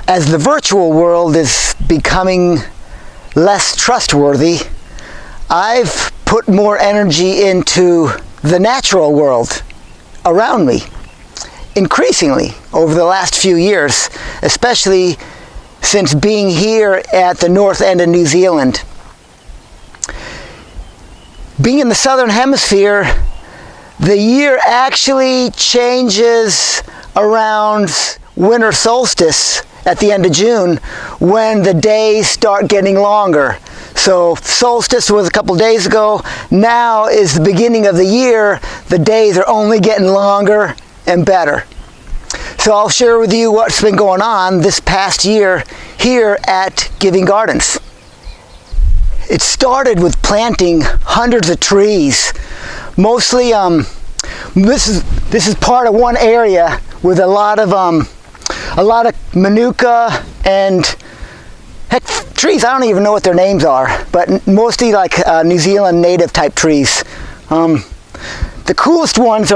As the virtual world is becoming less trustworthy, I've put more energy into the natural world around me, increasingly over the last few years, especially since being here at the north end of New Zealand. Being in the southern hemisphere, the year actually changes around winter solstice at the end of June, when the days start getting longer. So solstice was a couple days ago. Now is the beginning of the year. The days are only getting longer and better. So I'll share with you what's been going on this past year here at Giving Gardens. It started with planting hundreds of trees. Mostly, this is part of one area with a lot of manuka and heck, trees. I don't even know what their names are, but mostly like New Zealand native type trees. The coolest ones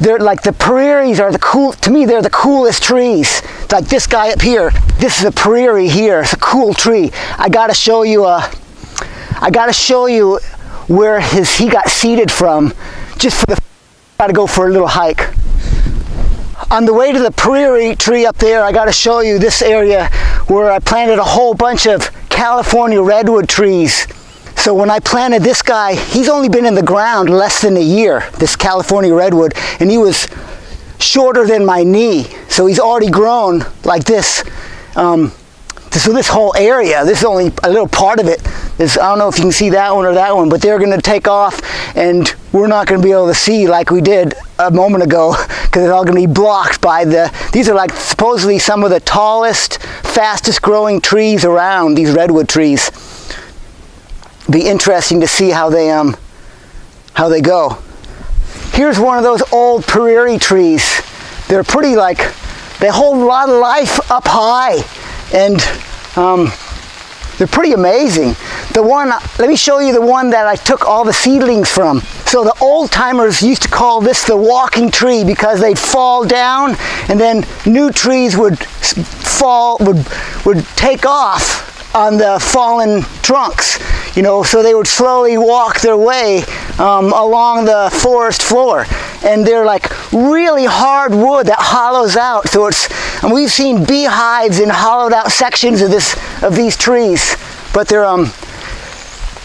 they're like the prairies are to me they're the coolest trees. Like this guy up here, this is a prairie here. It's a cool tree. I gotta show you where he got seeded from. Gotta go for a little hike. On the way to the prairie tree up there, I got to show you this area where I planted a whole bunch of California redwood trees. So when I planted this guy, he's only been in the ground less than a year, this California redwood, and he was shorter than my knee. So he's already grown like this. So this whole area, this is only a little part of it. I don't know if you can see that one or that one, but they're going to take off and we're not going to be able to see like we did a moment ago because it's all going to be blocked by these are like supposedly some of the tallest, fastest growing trees around, these redwood trees. Be interesting to see how they go. Here's one of those old prairie trees. They're pretty they hold a lot of life up high. And they're pretty amazing. Let me show you the one that I took all the seedlings from. So the old timers used to call this the walking tree because they'd fall down and then new trees would take off on the fallen trunks, so they would slowly walk their way along the forest floor. And they're like really hard wood that hollows out. So and we've seen beehives in hollowed out sections of these trees. But they're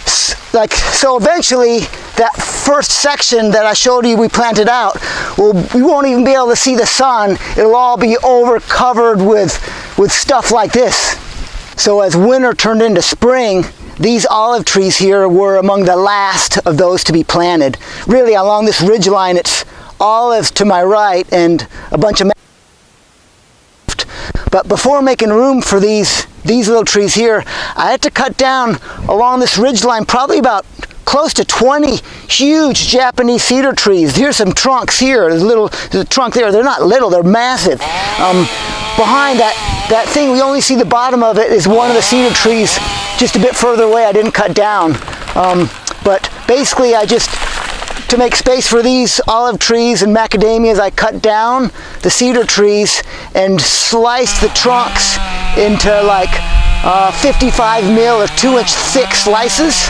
so eventually that first section that I showed you we planted out, we won't even be able to see the sun. It'll all be covered with stuff like this. So as winter turned into spring, these olive trees here were among the last of those to be planted. Really, along this ridge line, it's olives to my right and a bunch of. But before making room for these little trees here, I had to cut down along this ridge line probably about close to 20 huge Japanese cedar trees. Here's some trunks here. There's a trunk there. They're not little, they're massive. Behind that thing, we only see the bottom of it, is one of the cedar trees just a bit further away. I didn't cut down. But basically to make space for these olive trees and macadamias, I cut down the cedar trees and sliced the trunks into 55 mil or 2-inch thick slices.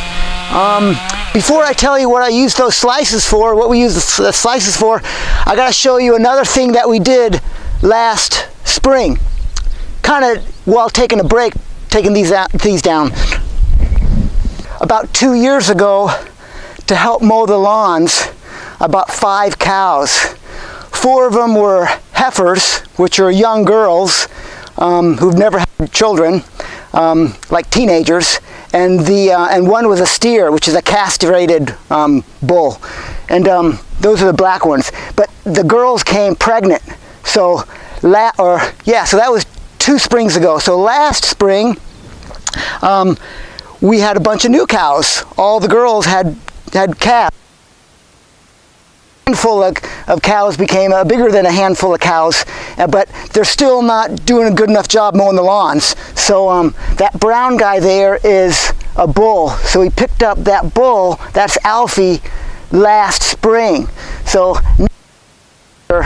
Before I tell you what I used those slices for, what we use the slices for, I gotta show you another thing that we did last spring. Kind of while taking a break, taking these down. About 2 years ago, to help mow the lawns, I bought 5 cows. 4 of them were heifers, which are young girls who've never had children, like teenagers, and one was a steer, which is a castrated bull, and those are the black ones. But the girls came pregnant, so that was 2 springs ago. So last spring, we had a bunch of new cows. All the girls had calves. A handful of cows became bigger than a handful of cows, but they're still not doing a good enough job mowing the lawns. So that brown guy there is a bull. So we picked up that bull, that's Alfie, last spring. So There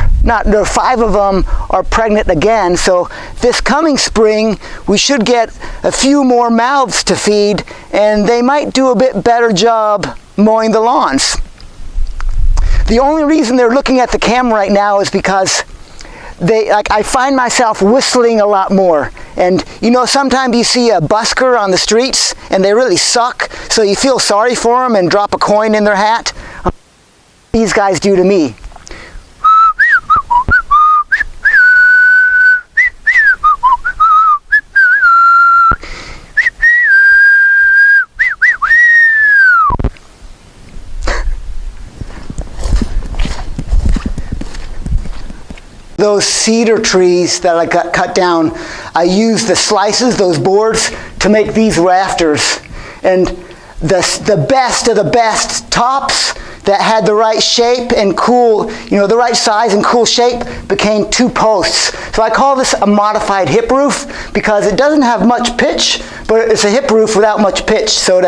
5 of them are pregnant again, so this coming spring we should get a few more mouths to feed, and they might do a bit better job mowing the lawns. The only reason they're looking at the camera right now is because I find myself whistling a lot more. And you know, sometimes you see a busker on the streets and they really suck, so you feel sorry for them and drop a coin in their hat. These guys do to me. Those cedar trees that I got cut down, I used the slices, those boards, to make these rafters. And the best of the best tops that had the right shape and cool, you know, the right size and cool shape became 2 posts. So I call this a modified hip roof because it doesn't have much pitch, but it's a hip roof without much pitch. So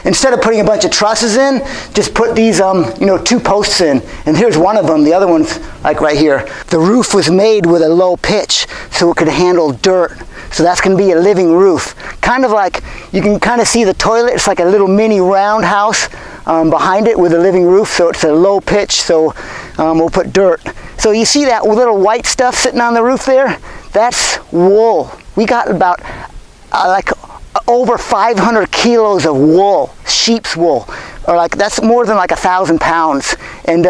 instead of putting a bunch of trusses in, just put these 2 posts in. And here's one of them, the other one's like right here. The roof was made with a low pitch so it could handle dirt. So that's going to be a living roof. Kind of like, you can kind of see the toilet, it's like a little mini roundhouse behind it with a living roof, so it's a low pitch, so we'll put dirt. So you see that little white stuff sitting on the roof there? That's wool. We got about over 500 kilos of wool, sheep's wool, or that's more than 1,000 pounds. And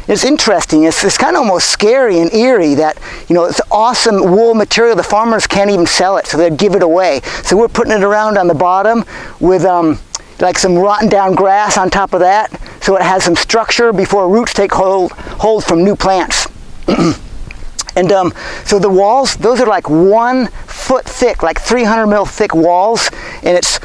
it's interesting. It's kind of almost scary and eerie that, you know, it's awesome wool material. The farmers can't even sell it, so they'd give it away. So we're putting it around on the bottom with some rotten down grass on top of that, so it has some structure before roots take hold from new plants. And so the walls, those are 1 foot thick, 300 mil thick walls, and it's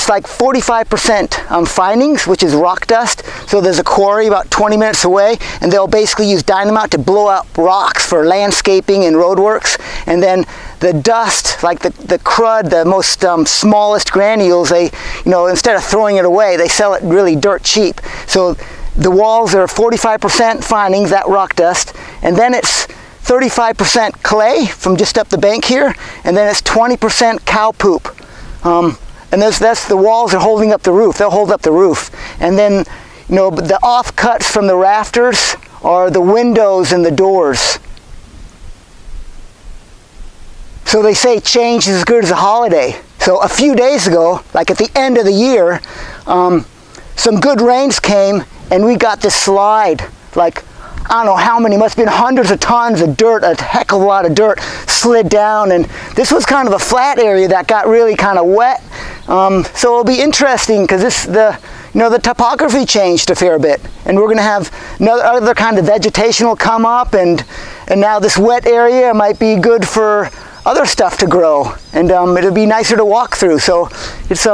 like 45% findings, which is rock dust. So there's a quarry about 20 minutes away, and they'll basically use dynamite to blow up rocks for landscaping and roadworks. And then the dust, like the crud, the most smallest granules, they, you know, instead of throwing it away, they sell it really dirt cheap. So the walls are 45% findings, that rock dust, and then it's 35% clay from just up the bank here, and then it's 20% cow poop. And that's the walls are holding up the roof. They'll hold up the roof. And then, you know, the offcuts from the rafters are the windows and the doors. So they say change is as good as a holiday. So a few days ago, like at the end of the year, some good rains came and we got this slide, I don't know how many, must have been hundreds of tons of dirt, a heck of a lot of dirt slid down, and this was kind of a flat area that got really kind of wet. So it'll be interesting because the topography changed a fair bit, and we're going to have other kind of vegetation will come up, and now this wet area might be good for other stuff to grow, and it'll be nicer to walk through. So it's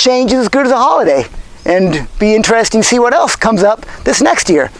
change is as good as a holiday. And be interesting to see what else comes up this next year.